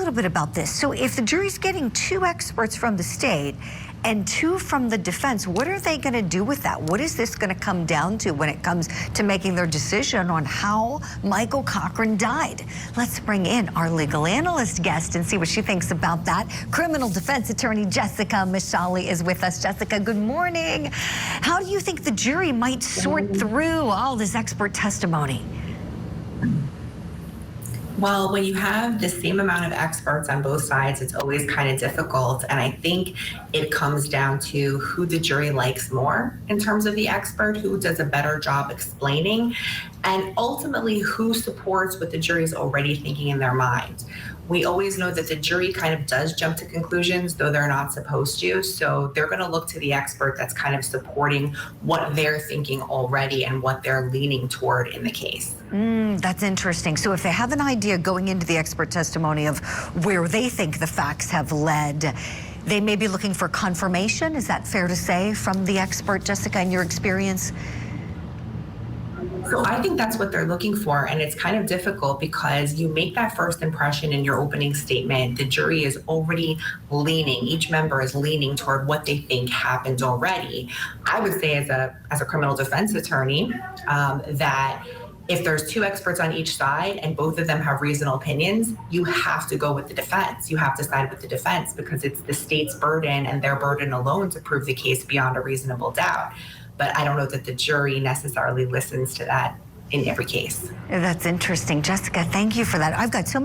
little bit about this. So if the jury's getting 2 experts from the state and 2 from the defense, what are they going to do with that? What is this going to come down to when it comes to making their decision on how Michael Cochran died? Let's bring in our legal analyst guest and see what she thinks about that. Criminal defense attorney Jessica Mishali is with us. Jessica, good morning. How do you think the jury might sort through all this expert testimony? Well, when you have the same amount of experts on both sides, it's always kind of difficult. And I think it comes down to who the jury likes more in terms of the expert, who does a better job explaining, and ultimately who supports what the jury is already thinking in their mind. We always know that the jury kind of does jump to conclusions, though they're not supposed to. So they're going to look to the expert that's kind of supporting what they're thinking already and what they're leaning toward in the case. That's interesting. So if they have an idea going into the expert testimony of where they think the facts have led, they may be looking for confirmation. Is that fair to say from the expert, Jessica, in your experience? So I think that's what they're looking for, and it's kind of difficult because you make that first impression in your opening statement. The jury is already leaning, each member is leaning toward what they think happened already. I would say as a criminal defense attorney that if there's 2 experts on each side and both of them have reasonable opinions, you have to go with the defense. You have to side with the defense because it's the state's burden and their burden alone to prove the case beyond a reasonable doubt. But I don't know that the jury necessarily listens to that in every case. That's interesting. Jessica, thank you for that. I've got so many